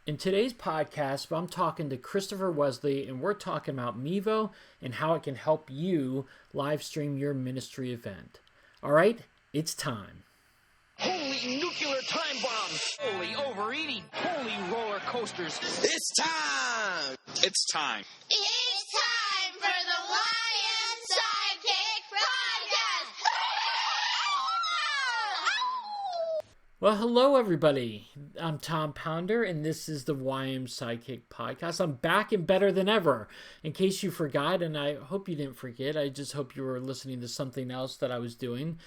In today's podcast, I'm talking to Christopher Wesley, and we're talking about Mevo and how it can help you live stream your ministry event. All right, it's time. Holy nuclear time bombs! Holy overeating! Holy roller coasters! It's time! It's time. It's time for the YM Sidekick Podcast! Well, hello, everybody. I'm Tom Pounder, and this is the YM Sidekick Podcast. I'm back and better than ever. In case you forgot, and I hope you didn't forget, I just hope you were listening to something else that I was doing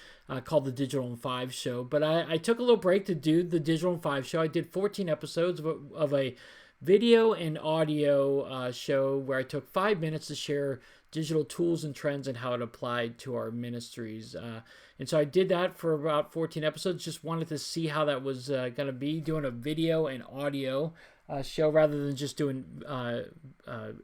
called the Digital in 5 Show. But I took a little break to do the Digital in 5 Show. I did 14 episodes of a video and audio show where I took 5 minutes to share digital tools and trends and how it applied to our ministries. And so I did that for about 14 episodes. Just wanted to see how that was going to be, doing a video and audio show rather than just doing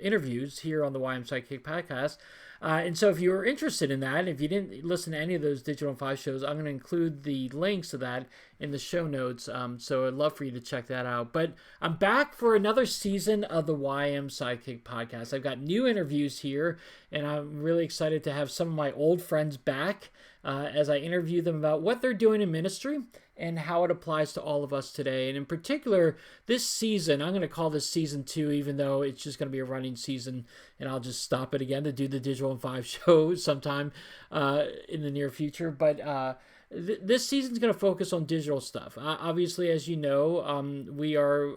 interviews here on the YM Sidekick Podcast. And so if you were interested in that, if you didn't listen to any of those Digital in 5 shows, I'm going to include the links to that in the show notes. So I'd love for you to check that out. But I'm back for another season of the YM Sidekick Podcast. I've got new interviews here, and I'm really excited to have some of my old friends back as I interview them about what they're doing in ministry and how it applies to all of us today. And in particular, this season, I'm going to call this season 2, even though it's just going to be a running season, and I'll just stop it again to do the Digital in 5 show sometime in the near future. But this season's going to focus on digital stuff. Obviously, as you know, we are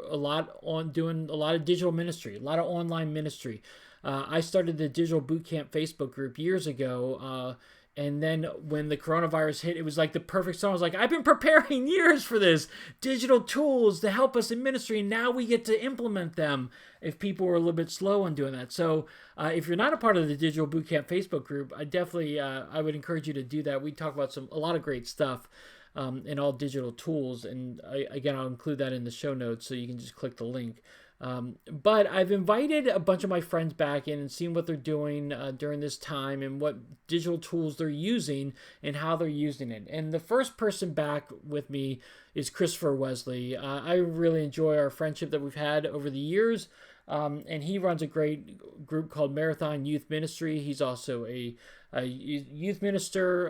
doing a lot of digital ministry, a lot of online ministry. I started the Digital Bootcamp Facebook group years ago, and then when the coronavirus hit, it was like the perfect storm. I was like, I've been preparing years for this. Digital tools to help us in ministry, and now we get to implement them if people were a little bit slow on doing that. So if you're not a part of the Digital Bootcamp Facebook group, I would encourage you to do that. We talk about a lot of great stuff in all digital tools. And again, I'll include that in the show notes so you can just click the link. But I've invited a bunch of my friends back in and seen what they're doing during this time and what digital tools they're using and how they're using it. And the first person back with me is Christopher Wesley. I really enjoy our friendship that we've had over the years. And he runs a great group called Marathon Youth Ministry. He's also a youth minister,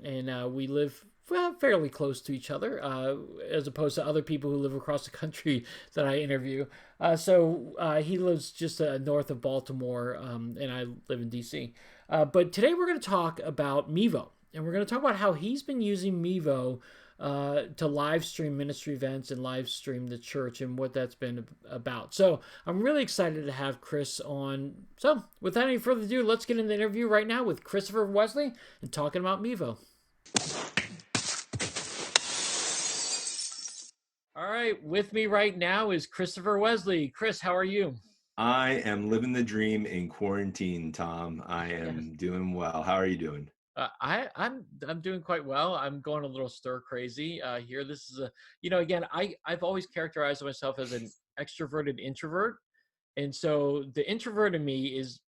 and we live fairly close to each other, as opposed to other people who live across the country that I interview. So he lives just north of Baltimore, and I live in DC. But today we're going to talk about Mevo, and we're going to talk about how he's been using Mevo to live stream ministry events and live stream the church and what that's been about. So I'm really excited to have Chris on. So without any further ado, let's get in the interview right now with Christopher Wesley and talking about Mevo. All right, with me right now is Christopher Wesley. Chris, how are you? I am living the dream in quarantine, Tom. I am doing well. How are you doing? I'm doing quite well. I'm going a little stir crazy here. This is again, I've always characterized myself as an extroverted introvert, and so the introvert in me is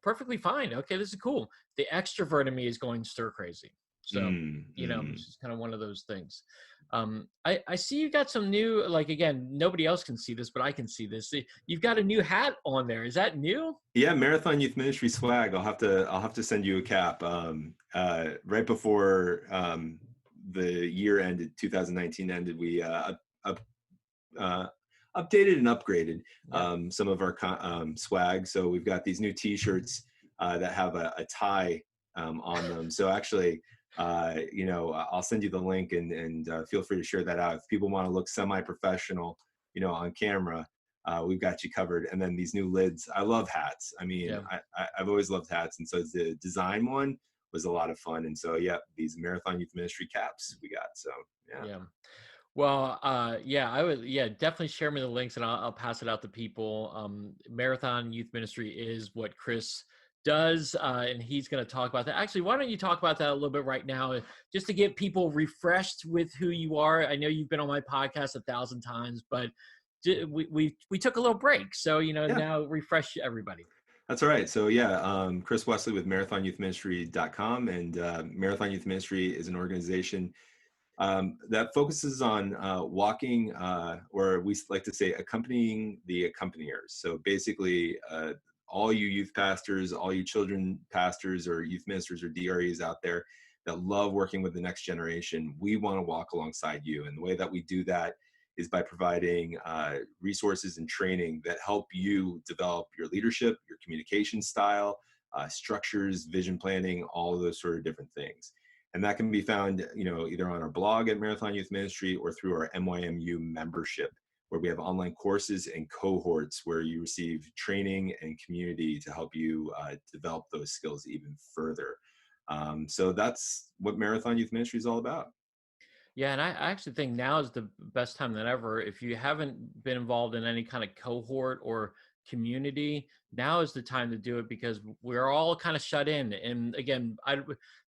perfectly fine. Okay, this is cool. The extrovert in me is going stir crazy. So it's just kind of one of those things. I see you got some new, again, nobody else can see this, but I can see this. You've got a new hat on there. Is that new? Yeah, Marathon Youth Ministry swag. I'll have to send you a cap. Right before the year ended, 2019 ended, we updated and upgraded some of our swag. So we've got these new T-shirts that have a tie on them. So actually, I'll send you the link and feel free to share that out. If people want to look semi-professional, on camera, we've got you covered. And then these new lids. I love hats. I mean, I've always loved hats. And so the design one was a lot of fun. And so, these Marathon Youth Ministry caps we got. So, yeah. Well, I would, definitely share me the links and I'll pass it out to people. Marathon Youth Ministry is what Chris does, and he's going to talk about that. Actually, why don't you talk about that a little bit right now, just to get people refreshed with who you are. I know you've been on my podcast 1,000 times, but we took a little break, so now refresh everybody. That's all right. So Chris Wesley with marathonyouthministry.com, and Marathon Youth Ministry is an organization That focuses on walking, or we like to say accompanying the accompaniers. So basically, all you youth pastors, all you children pastors or youth ministers or DREs out there that love working with the next generation, we want to walk alongside you. And the way that we do that is by providing resources and training that help you develop your leadership, your communication style, structures, vision planning, all of those sort of different things. And that can be found, either on our blog at Marathon Youth Ministry or through our MYMU membership, where we have online courses and cohorts where you receive training and community to help you develop those skills even further. So that's what Marathon Youth Ministry is all about. Yeah, and I actually think now is the best time than ever. If you haven't been involved in any kind of cohort or community, now is the time to do it, because we're all kind of shut in. And again,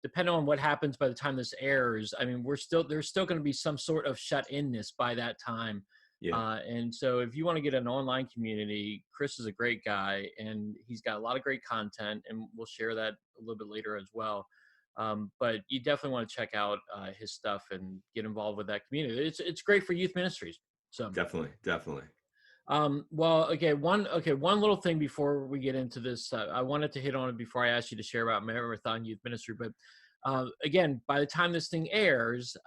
depending on what happens by the time this airs, I mean, there's still going to be some sort of shut inness by that time. Yeah. And so if you want to get an online community, Chris is a great guy, and he's got a lot of great content, and we'll share that a little bit later as well. But you definitely want to check out his stuff and get involved with that community. It's great for youth ministries. So Definitely. well, okay, one little thing before we get into this, I wanted to hit on it before I asked you to share about Marathon Youth Ministry. But again, by the time this thing airs,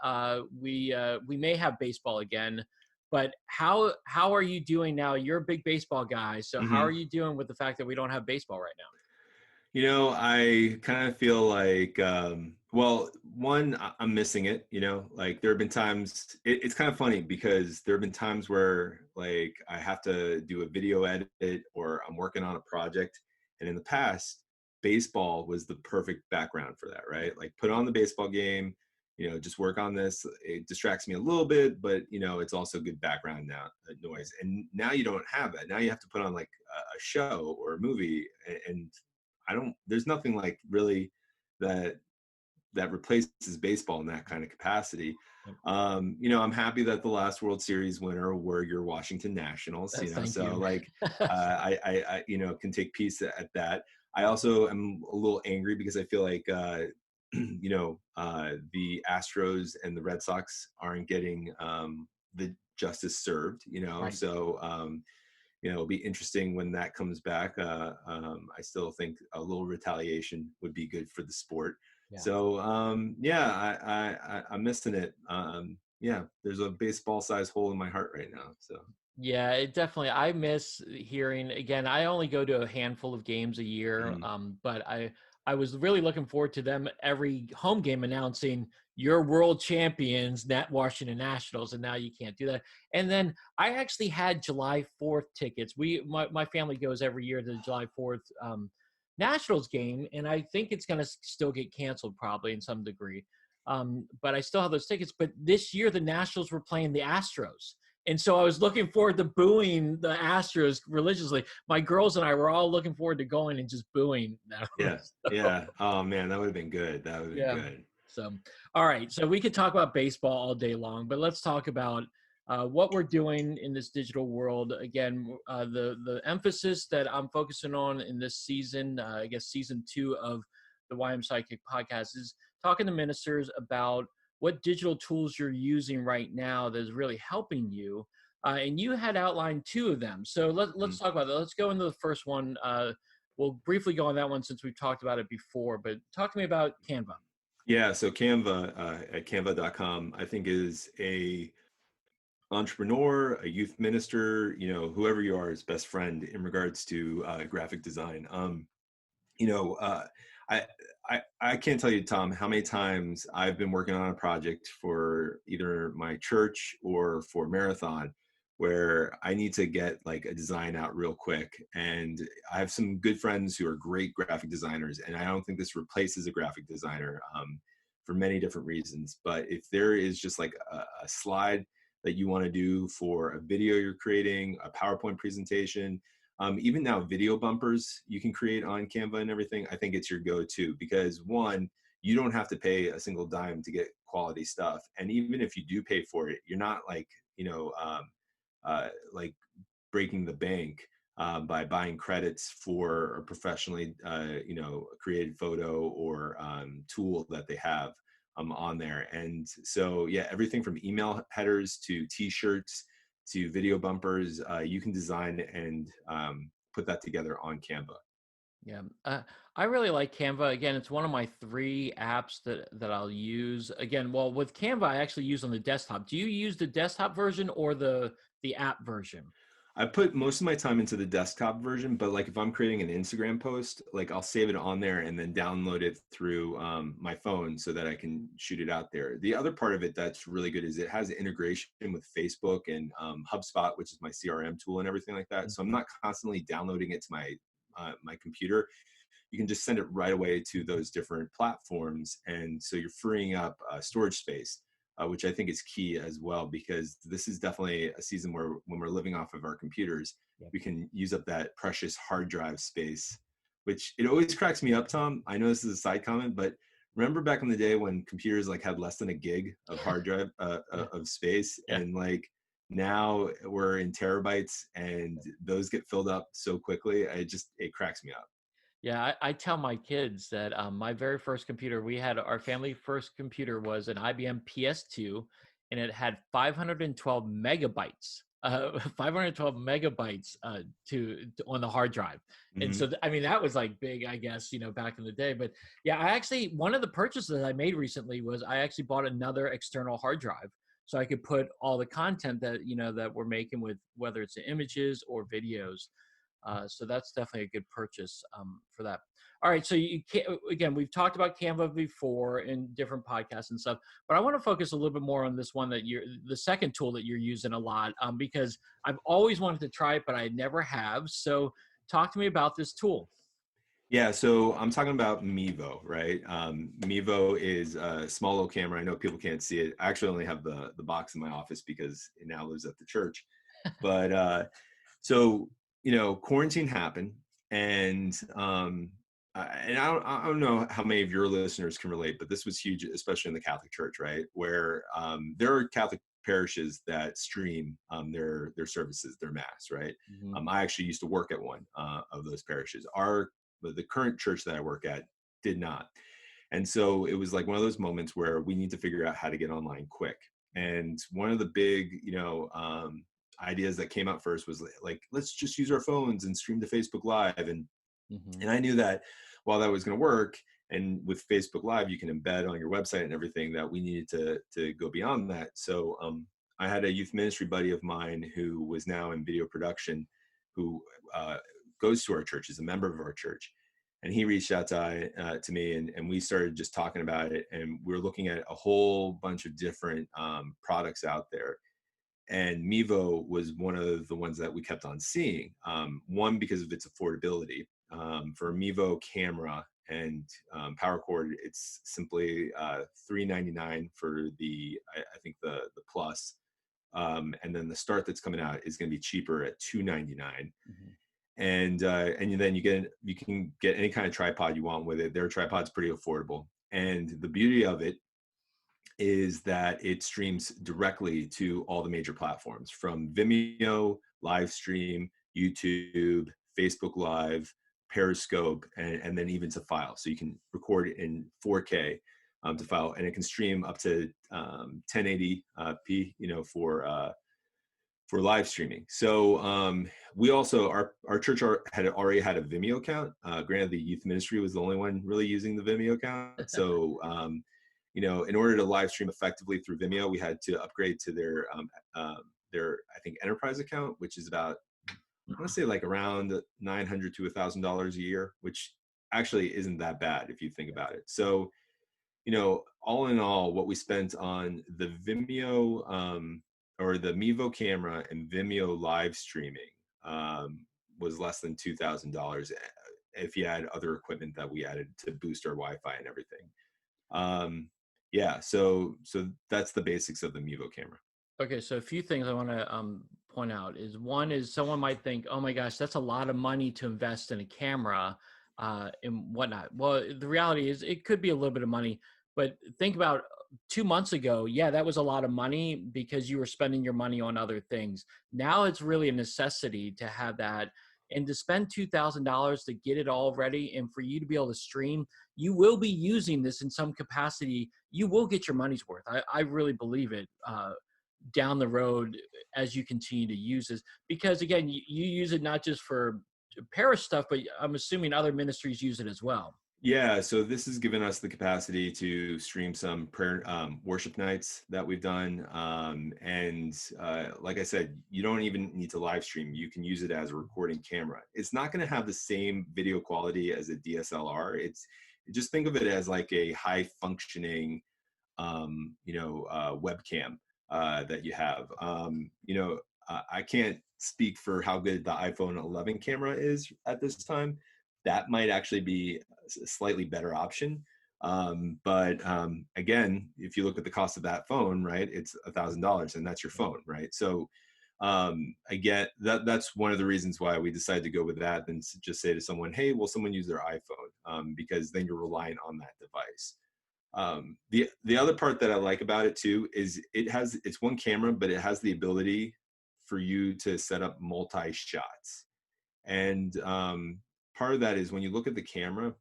we may have baseball again. But how are you doing now? You're a big baseball guy, so how are you doing with the fact that we don't have baseball right now? I kind of feel like, well, one, I'm missing it, like there have been times, it's kind of funny because there have been times where like I have to do a video edit or I'm working on a project. And in the past, baseball was the perfect background for that, right? Like put on the baseball game, just work on this. It distracts me a little bit, but it's also good background noise. And now you don't have that. Now you have to put on like a show or a movie, and there's nothing like really that replaces baseball in that kind of capacity. I'm happy that the last World Series winner were your Washington Nationals, Thank so you. like, I can take peace at that. I also am a little angry because I feel like, the Astros and the Red Sox aren't getting the justice served, Right. so, it'll be interesting when that comes back. I still think a little retaliation would be good for the sport. Yeah. So I'm missing it. There's a baseball-sized hole in my heart right now. So Yeah, it definitely. I miss hearing again. I only go to a handful of games a year, but I was really looking forward to them every home game announcing you're world champions, Washington Nationals, and now you can't do that. And then I actually had July 4th tickets. My family goes every year to the July 4th Nationals game, and I think it's going to still get canceled probably in some degree. But I still have those tickets. But this year the Nationals were playing the Astros. And so I was looking forward to booing the Astros religiously. My girls and I were all looking forward to going and just booing them. yeah. Oh man, that would have been good. That would have been good. So, all right. So we could talk about baseball all day long, but let's talk about what we're doing in this digital world. Again, the emphasis that I'm focusing on in this season, I guess season 2 of the YM Sidekick podcast, is talking to ministers about what digital tools you're using right now that is really helping you. And you had outlined 2 of them. So let's talk about that. Let's go into the first one. We'll briefly go on that one since we've talked about it before, but talk to me about Canva. Yeah, so Canva at canva.com, I think is a entrepreneur, a youth minister, whoever you are, is best friend in regards to graphic design. I can't tell you, Tom, how many times I've been working on a project for either my church or for Marathon where I need to get like a design out real quick. And I have some good friends who are great graphic designers, and I don't think this replaces a graphic designer for many different reasons. But if there is just like a slide that you want to do for a video you're creating, a PowerPoint presentation, even now video bumpers you can create on Canva and everything, I think it's your go-to, because one, you don't have to pay a single dime to get quality stuff. And even if you do pay for it, you're not like, like breaking the bank by buying credits for a professionally, created photo or tool that they have. on there. And so, yeah, everything from email headers to t-shirts to video bumpers, you can design and put that together on Canva. Yeah, I really like Canva. Again, it's one of my 3 apps that I'll use. Again, well, with Canva, I actually use on the desktop. Do you use the desktop version or the app version? I put most of my time into the desktop version, but like if I'm creating an Instagram post, like I'll save it on there and then download it through my phone so that I can shoot it out there. The other part of it that's really good is it has integration with Facebook and HubSpot, which is my CRM tool and everything like that. So I'm not constantly downloading it to my computer. You can just send it right away to those different platforms, and so you're freeing up storage space. Which I think is key as well, because this is definitely a season where when we're living off of our computers, we can use up that precious hard drive space, which it always cracks me up, Tom. I know this is a side comment, but remember back in the day when computers like had less than a gig of hard drive of space, and like now we're in terabytes and those get filled up so quickly. It cracks me up. Yeah, I tell my kids that my very first computer, our family first computer was an IBM PS2, and it had 512 megabytes, 512 megabytes on the hard drive. And so, I mean, that was like big, I guess, back in the day. But yeah, one of the purchases I made recently was I actually bought another external hard drive so I could put all the content that we're making with, whether it's images or videos. So that's definitely a good purchase for that. All right, so again, we've talked about Canva before in different podcasts and stuff, but I want to focus a little bit more on this one the second tool that you're using a lot, because I've always wanted to try it, but I never have. So talk to me about this tool. Yeah, so I'm talking about Mevo, right? Mevo is a small little camera. I know people can't see it. I actually only have the box in my office because it now lives at the church. But so quarantine happened, and I don't know how many of your listeners can relate, but this was huge, especially in the Catholic Church, right? Where there are Catholic parishes that stream their services, their mass, right? I actually used to work at one of those parishes. The current church that I work at did not. And so it was like one of those moments where we need to figure out how to get online quick. And one of the big, ideas that came out first was like, let's just use our phones and stream to Facebook Live. And I knew that while that was going to work, and with Facebook Live, you can embed on your website and everything, that we needed to go beyond that. So I had a youth ministry buddy of mine who was now in video production, who goes to our church, is a member of our church. And he reached out to me, and we started just talking about it. And we were looking at a whole bunch of different products out there. And Mevo was one of the ones that we kept on seeing. One, because of its affordability. For a Mevo camera and power cord, it's simply $399 for I think the Plus. And then the Start that's coming out is going to be cheaper at $299. And then you can get any kind of tripod you want with it. Their tripod's pretty affordable. And the beauty of it is that it streams directly to all the major platforms, from Vimeo, Livestream, YouTube, Facebook Live, Periscope, and then even to file. So you can record it in 4K to file, and it can stream up to 1080p, for live streaming. So we also, our church had already had a Vimeo account. Granted, the youth ministry was the only one really using the Vimeo account. So in order to live stream effectively through Vimeo, we had to upgrade to their I think enterprise account, which is about, I want to say like around $900 to $1,000 a year, which actually isn't that bad if you think about it. So, all in all, what we spent on the Vimeo or the Mevo camera and Vimeo live streaming was less than $2,000 if you add other equipment that we added to boost our Wi-Fi and everything. So that's the basics of the Mevo camera. Okay, so a few things I want to point out is, one is someone might think, oh my gosh, that's a lot of money to invest in a camera and whatnot. Well, the reality is it could be a little bit of money, but think about 2 months ago, yeah, that was a lot of money because you were spending your money on other things. Now it's really a necessity to have that, And to spend $2,000 to get it all ready and for you to be able to stream, you will be using this in some capacity. You will get your money's worth. I really believe it down the road as you continue to use this. Because again, you use it not just for parish stuff, but I'm assuming other ministries use it as well. Yeah, so this has given us the capacity to stream some prayer worship nights that we've done. And like I said, you don't even need to live stream. You can use it as a recording camera. It's not going to have the same video quality as a DSLR. Just think of it as like a high functioning, webcam that you have. I can't speak for how good the iPhone 11 camera is at this time. That might actually be a slightly better option. But again, if you look at the cost of that phone, right, it's $1,000 and that's your phone, right? So I get that. That's one of the reasons why we decided to go with that than just say to someone, hey, will someone use their iPhone? Because then you're relying on that device. The other part that I like about it too is it's one camera, but it has the ability for you to set up multi shots. And part of that is when you look at the camera,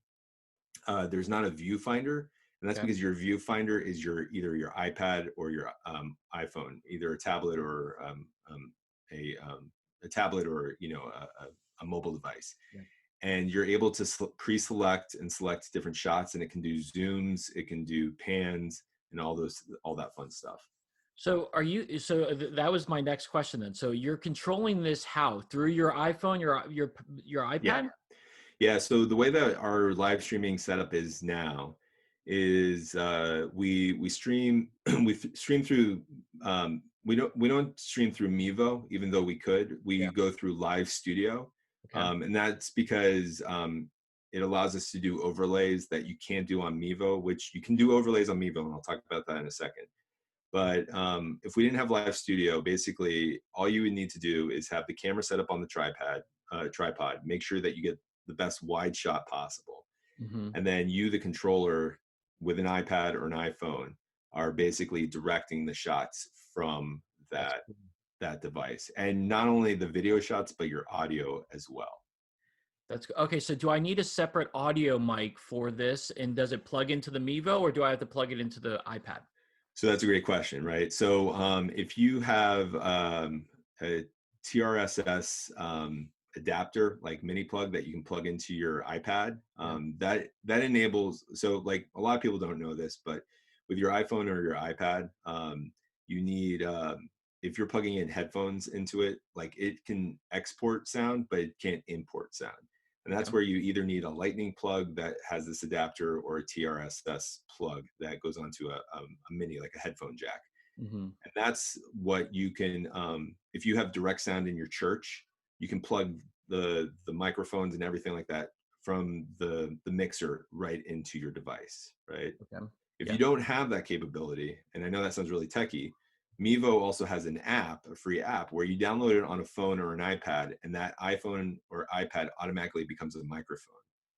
there's not a viewfinder, and that's because your viewfinder is either your iPad or your iPhone, either a tablet or a tablet or a mobile device. Yeah. And you're able to pre-select and select different shots, and it can do zooms, it can do pans, and all that fun stuff. So that was my next question then. So you're controlling this how? Through your iPhone, your iPad? Yeah. So the way that our live streaming setup is now is we stream through we don't stream through Mevo, even though we could. We go through Live Studio. Okay. And that's because it allows us to do overlays that you can't do on Mevo, which you can do overlays on Mevo, and I'll talk about that in a second. But if we didn't have Live Studio, basically all you would need to do is have the camera set up on the tripod, make sure that you get the best wide shot possible. Mm-hmm. And then you, the controller with an iPad or an iPhone, are basically directing the shots from that device. And not only the video shots, but your audio as well. That's okay. So do I need a separate audio mic for this? And does it plug into the Mevo, or do I have to plug it into the iPad? So that's a great question, right? So if you have a TRSS adapter, like mini plug that you can plug into your iPad, that enables, so like a lot of people don't know this, but with your iPhone or your iPad, you need, if you're plugging in headphones into it, like it can export sound, but it can't import sound. And that's where you either need a lightning plug that has this adapter or a TRSS plug that goes onto a mini, like a headphone jack. Mm-hmm. And that's what you can, if you have direct sound in your church, you can plug the microphones and everything like that from the mixer right into your device, right? Okay. If you don't have that capability, and I know that sounds really techie, Mevo also has an app, a free app, where you download it on a phone or an iPad, and that iPhone or iPad automatically becomes a microphone.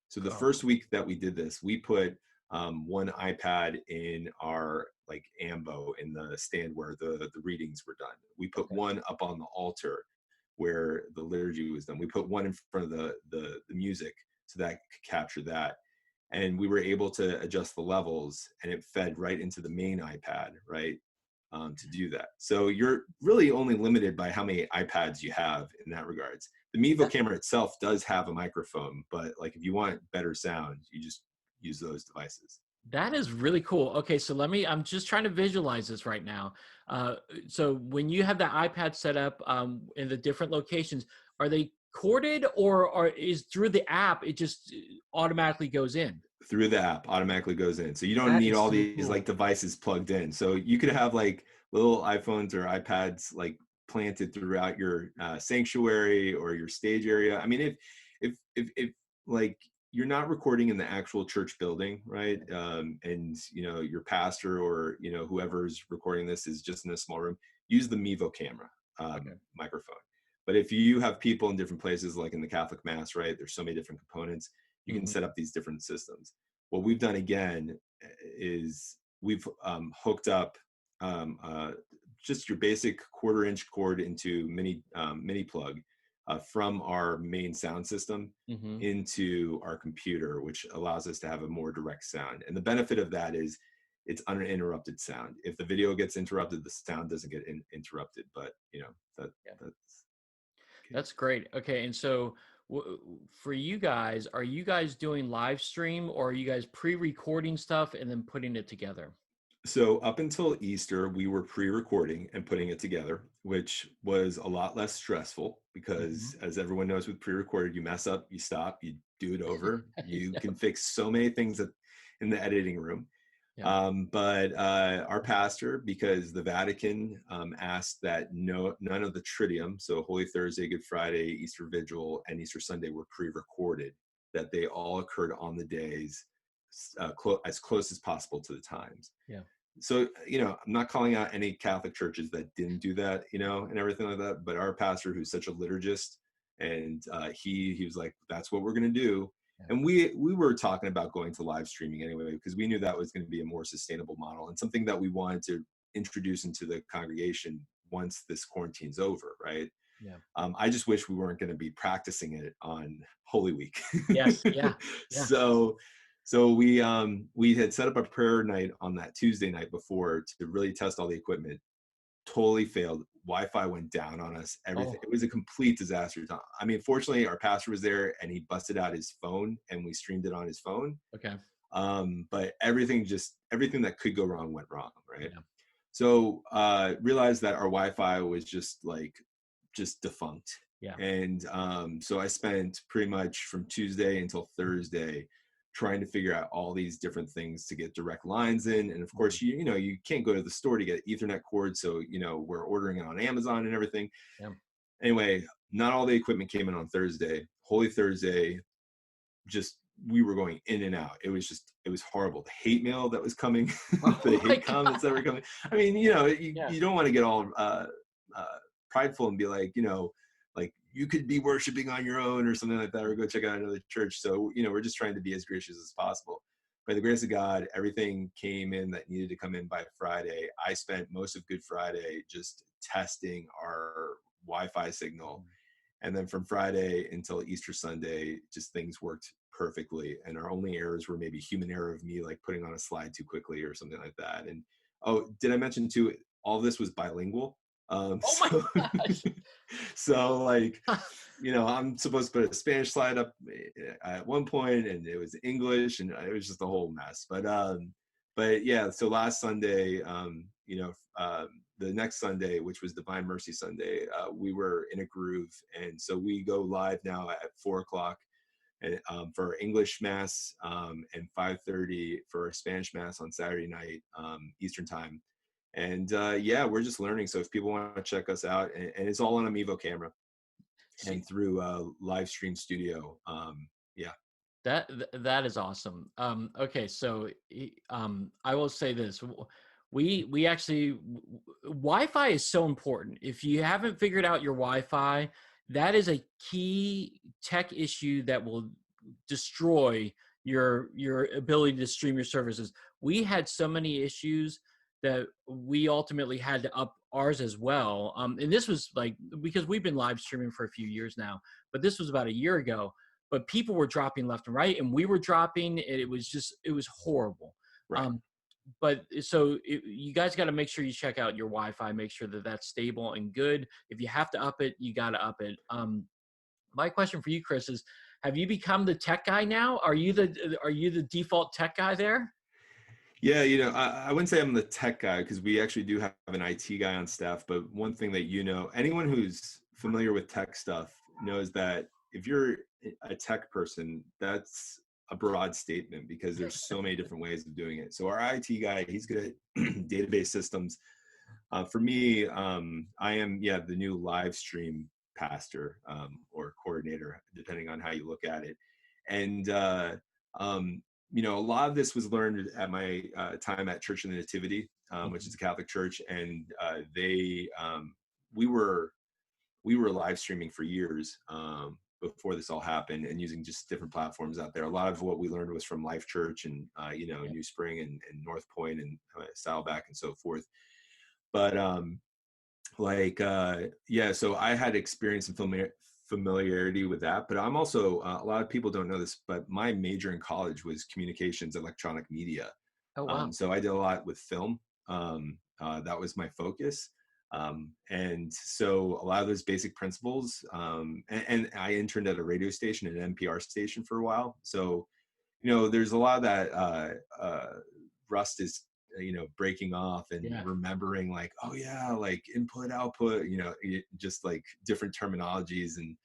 So the first week that we did this, we put one iPad in our like ambo in the stand where the readings were done. We put one up on the altar where the liturgy was done. We put one in front of the music so that could capture that. And we were able to adjust the levels, and it fed right into the main iPad, right? To do that. So you're really only limited by how many iPads you have in that regards. The Mevo camera itself does have a microphone, but like if you want better sound, you just use those devices. That is really cool. Okay, so I'm just trying to visualize this right now. So when you have the iPad set up in the different locations, are they corded, or is through the app, it just automatically goes in? Through the app, automatically goes in. So you don't need all these like devices plugged in. So you could have like little iPhones or iPads like planted throughout your sanctuary or your stage area. I mean, if like you're not recording in the actual church building, right? And your pastor or whoever's recording this is just in a small room, use the Mevo camera microphone. But if you have people in different places, like in the Catholic Mass, right? There's so many different components. You can set up these different systems. What we've done again is we've hooked up just your basic 1/4-inch cord into mini plug from our main sound system Mm-hmm. into our computer, which allows us to have a more direct sound. And the benefit of that is it's uninterrupted sound. If the video gets interrupted, the sound doesn't get interrupted. But That's great. Okay, and so for you guys, are you guys doing live stream, or are you guys pre-recording stuff and then putting it together? So up until Easter, we were pre-recording and putting it together, which was a lot less stressful because, as everyone knows, with pre-recorded, you mess up, you stop, you do it over. You can fix so many things in the editing room. Yeah. But our pastor, because the Vatican asked that none of the Triduum, so Holy Thursday, Good Friday, Easter Vigil, and Easter Sunday were pre-recorded, that they all occurred on the days as close as possible to the times. Yeah. So, I'm not calling out any Catholic churches that didn't do that, and everything like that. But our pastor, who's such a liturgist, and he was like, that's what we're going to do. And we were talking about going to live streaming anyway, because we knew that was going to be a more sustainable model and something that we wanted to introduce into the congregation once this quarantine's over, right? Yeah. I just wish we weren't going to be practicing it on Holy Week. Yes. Yeah. So we had set up a prayer night on that Tuesday night before to really test all the equipment. Totally failed. Wi-Fi went down on us. Everything. It was a complete disaster. I mean, fortunately, our pastor was there and he busted out his phone and we streamed it on his phone. Okay. But everything that could go wrong went wrong, right? Yeah. So realized that our Wi-Fi was just defunct. Yeah. And so I spent pretty much from Tuesday until Thursday trying to figure out all these different things to get direct lines in. And of course, you can't go to the store to get Ethernet cords. So, we're ordering it on Amazon and everything. Yeah. Anyway, not all the equipment came in on Thursday. Holy Thursday, we were going in and out. It was horrible. The hate mail that was coming, the hate comments that were coming. I mean, you don't want to get all prideful and be like, like you could be worshiping on your own or something like that, or go check out another church. So, we're just trying to be as gracious as possible. By the grace of God, everything came in that needed to come in by Friday. I spent most of Good Friday just testing our Wi-Fi signal. And then from Friday until Easter Sunday, just things worked perfectly. And our only errors were maybe human error of me, like putting on a slide too quickly or something like that. And, did I mention too, all this was bilingual? My gosh. So I'm supposed to put a Spanish slide up at one point and it was English and it was just a whole mess. But yeah, so last Sunday, the next Sunday, which was Divine Mercy Sunday, we were in a groove. And so we go live now at 4:00 and for our English Mass and 5:30 for our Spanish Mass on Saturday night, Eastern time. And we're just learning. So if people want to check us out, and it's all on a Mevo camera and through Live Stream Studio. That is awesome. Okay, so I will say this: we actually Wi-Fi is so important. If you haven't figured out your Wi-Fi, that is a key tech issue that will destroy your ability to stream your services. We had so many issues that we ultimately had to up ours as well. And this was because we've been live streaming for a few years now, but this was about a year ago. But people were dropping left and right, and we were dropping, and it was horrible. Right. But so you guys got to make sure you check out your Wi-Fi, make sure that that's stable and good. If you have to up it, you got to up it. My question for you, Chris, is: have you become the tech guy now? Are you the default tech guy there? Yeah, I wouldn't say I'm the tech guy because we actually do have an IT guy on staff. But one thing that anyone who's familiar with tech stuff knows that if you're a tech person, that's a broad statement because there's so many different ways of doing it. So our IT guy, he's good at database systems. For me, I am, the new live stream pastor or coordinator, depending on how you look at it. And, a lot of this was learned at my time at Church of the Nativity, which is a Catholic church. And we were live streaming for years before this all happened and using just different platforms out there. A lot of what we learned was from Life Church and, New Spring and North Point and Saddleback and so forth. But so I had experience and familiarity with that, but I'm also, a lot of people don't know this, but my major in college was communications, electronic media. Oh, wow. So I did a lot with film. That was my focus. And so a lot of those basic principles, and I interned at a radio station, an NPR station for a while. So, there's a lot of that rust is, breaking off and Yeah. remembering like, oh yeah, like input, output, just like different terminologies and,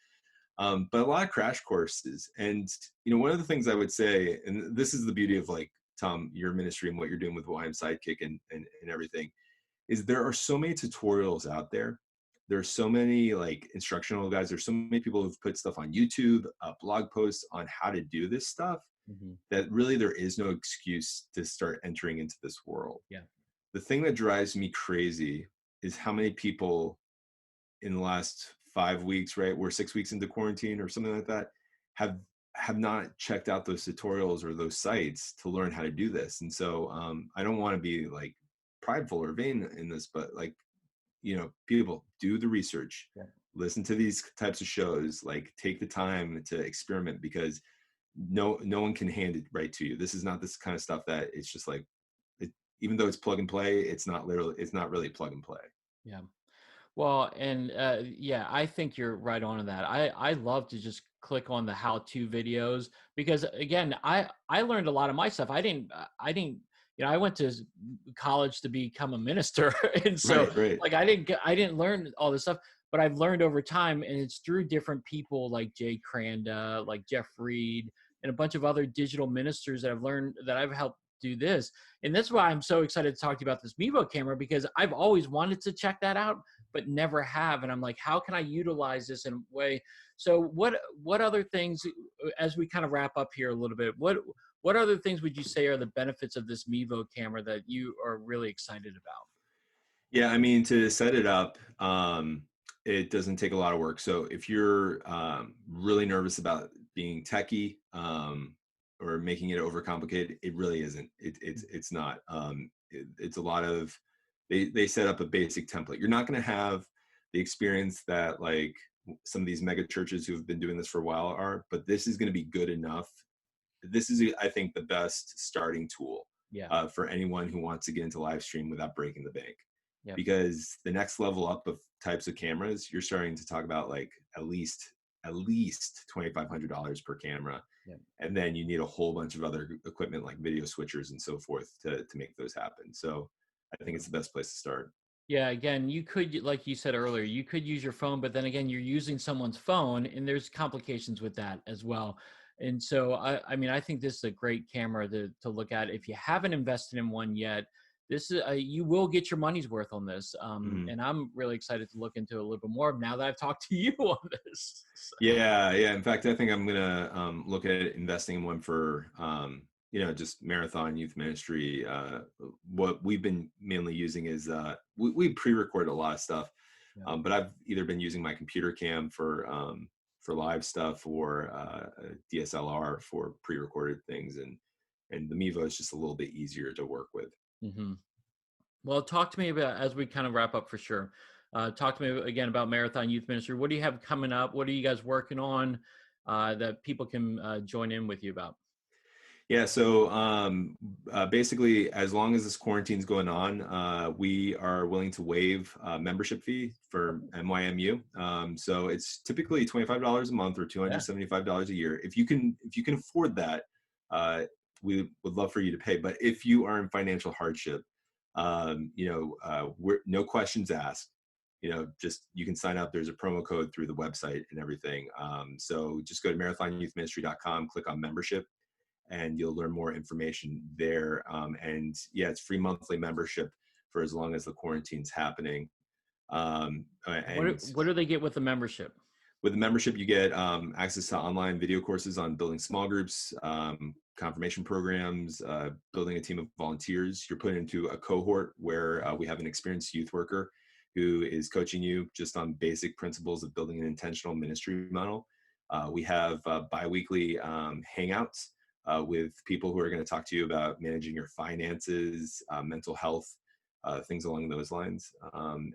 but a lot of crash courses. And, one of the things I would say, and this is the beauty of like, Tom, your ministry and what you're doing with YM Sidekick and everything, is there are so many tutorials out there. There are so many like instructional guys. There's so many people who've put stuff on YouTube, blog posts on how to do this stuff, that really there is no excuse to start entering into this world. Yeah. The thing that drives me crazy is how many people in the last 5 weeks, right, we're 6 weeks into quarantine or something like that, have not checked out those tutorials or those sites to learn how to do this. And so I don't want to be like prideful or vain in this, but like, people do the research, listen to these types of shows, like take the time to experiment, because no one can hand it right to you. This is not this kind of stuff that it's just like, even though it's plug and play, it's not really plug and play. Yeah. Well, and yeah, I think you're right on in that. I love to just click on the how-to videos because again, I learned a lot of my stuff. I went to college to become a minister, and so Right. like I didn't learn all this stuff, but I've learned over time, and it's through different people like Jay Cranda, like Jeff Reed, and a bunch of other digital ministers that I've learned that I've helped do this. And that's why I'm so excited to talk to you about this Mevo camera, because I've always wanted to check that out, but never have. And I'm like, how can I utilize this in a way? So what other things, as we kind of wrap up here a little bit, what other things would you say are the benefits of this Mevo camera that you are really excited about? Yeah, I mean, to set it up, it doesn't take a lot of work. So if you're really nervous about being techie, or making it overcomplicated, it really isn't. It's not. It's a lot of, they set up a basic template. You're not going to have the experience that like some of these mega churches who've been doing this for a while are, but this is going to be good enough. This is, I think, the best starting tool for anyone who wants to get into live stream without breaking the bank. Because the next level up of types of cameras, you're starting to talk about like at least $2,500 per camera. And then you need a whole bunch of other equipment like video switchers and so forth to make those happen. So I think it's the best place to start. Yeah, again, you could, like you said earlier, you could use your phone, but then again, you're using someone's phone, and there's complications with that as well. And so, I mean, I think this is a great camera to look at. If you haven't invested in one yet, this is you will get your money's worth on this. And I'm really excited to look into it a little bit more now that I've talked to you on this. Yeah. In fact, I think I'm gonna look at investing in one for just marathon youth ministry. What we've been mainly using is we pre-record a lot of stuff, but I've either been using my computer cam for live stuff or DSLR for pre-recorded things, and the Mevo is just a little bit easier to work with. Well, talk to me about, as we kind of wrap up for sure, talk to me again about Marathon Youth Ministry. What do you have coming up? What are you guys working on that people can join in with you about? Yeah, so basically, as long as this quarantine's going on, we are willing to waive membership fee for MYMU. So it's typically $25 a month or $275 a year. If you can afford that, we would love for you to pay. But if you are in financial hardship, we're no questions asked. Just you can sign up. There's a promo code through the website and everything. So just go to marathonyouthministry.com, click on membership, and you'll learn more information there. And yeah, it's free monthly membership for as long as the quarantine's happening. And what do they get with the membership? With the membership, you get access to online video courses on building small groups, confirmation programs, building a team of volunteers. You're put into a cohort where we have an experienced youth worker who is coaching you just on basic principles of building an intentional ministry model. We have bi-weekly hangouts with people who are going to talk to you about managing your finances, mental health, things along those lines.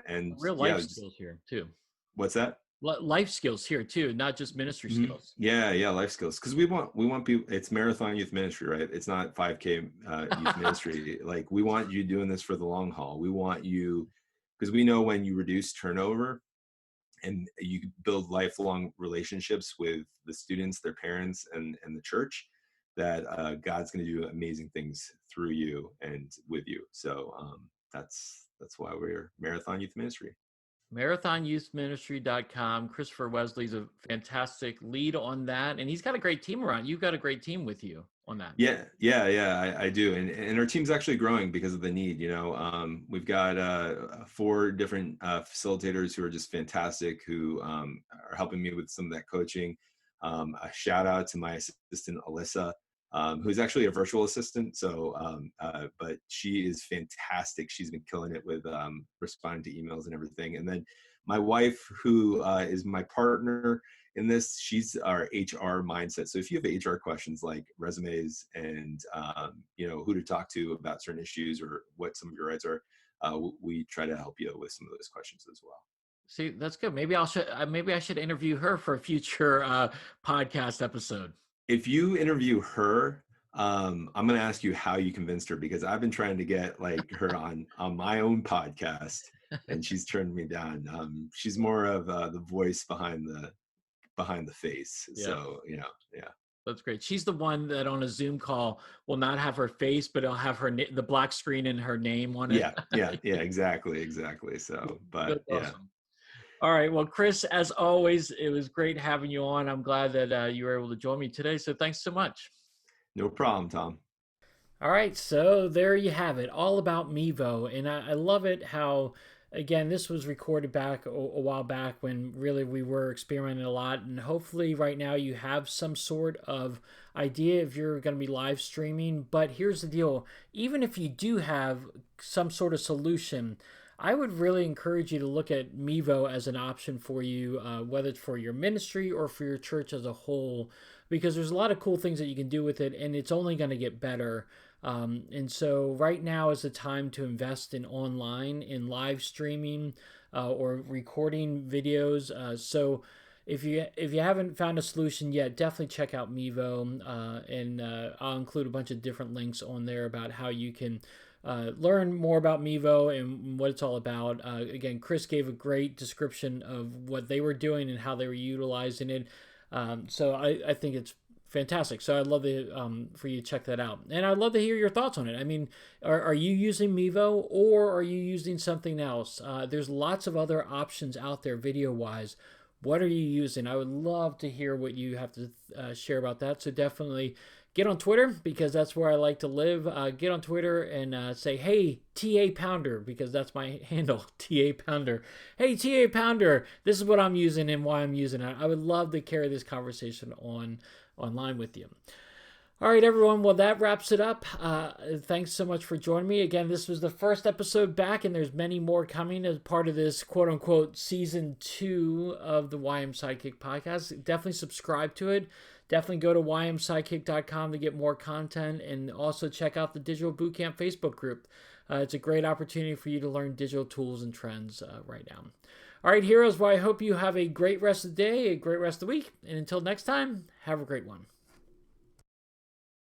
And real life skills here too. What's that? life skills here too, not just ministry skills. Yeah, life skills. Because we want people. It's marathon youth ministry, right? It's not 5K youth ministry. Like we want you doing this for the long haul. We want you, because we know when you reduce turnover and you build lifelong relationships with the students, their parents, and the church, that God's going to do amazing things through you and with you. So that's why we're Marathon Youth Ministry. MarathonYouthMinistry.com. Christopher Wesley's a fantastic lead on that, and he's got a great team around. You've got a great team with you on that. Yeah, I do, and our team's actually growing because of the need. We've got 4 different facilitators who are just fantastic, who are helping me with some of that coaching. A shout out to my assistant Alyssa, who's actually a virtual assistant. So, but she is fantastic. She's been killing it with responding to emails and everything. And then my wife, who is my partner in this, she's our HR mindset. So if you have HR questions like resumes and, who to talk to about certain issues or what some of your rights are, we try to help you with some of those questions as well. See, that's good. Maybe I should interview her for a future podcast episode. If you interview her, I'm going to ask you how you convinced her, because I've been trying to get her on my own podcast, and she's turned me down. She's more of the voice behind the face. Yeah. So, yeah. That's great. She's the one that on a Zoom call will not have her face, but it'll have the black screen and her name on it. Yeah, exactly. So, but that's awesome. All right. Well, Chris, as always, it was great having you on. I'm glad that you were able to join me today. So thanks so much. No problem, Tom. All right. So there you have it, all about Mevo. And I love it how, again, this was recorded back a while back when really we were experimenting a lot. And hopefully right now you have some sort of idea if you're going to be live streaming. But here's the deal. Even if you do have some sort of solution, I would really encourage you to look at Mevo as an option for you, whether it's for your ministry or for your church as a whole, because there's a lot of cool things that you can do with it, and it's only going to get better. And so right now is the time to invest in online, in live streaming, or recording videos. So if you haven't found a solution yet, definitely check out Mevo, and I'll include a bunch of different links on there about how you can learn more about Mevo and what it's all about. Again, Chris gave a great description of what they were doing and how they were utilizing it. So I think it's fantastic. So I'd love for you to check that out. And I'd love to hear your thoughts on it. I mean, are you using Mevo or are you using something else? There's lots of other options out there video-wise. What are you using? I would love to hear what you have to share about that. So definitely get on Twitter, because that's where I like to live. Get on Twitter and say, hey, TA Pounder, because that's my handle, TA Pounder. Hey, TA Pounder, this is what I'm using and why I'm using it. I would love to carry this conversation online with you. All right, everyone. Well, that wraps it up. Thanks so much for joining me. Again, this was the first episode back, and there's many more coming as part of this quote-unquote season 2 of the YM Sidekick podcast. Definitely subscribe to it. Definitely go to ymsidekick.com to get more content, and also check out the Digital Bootcamp Facebook group. It's a great opportunity for you to learn digital tools and trends right now. All right, heroes, well, I hope you have a great rest of the day, a great rest of the week, and until next time, have a great one.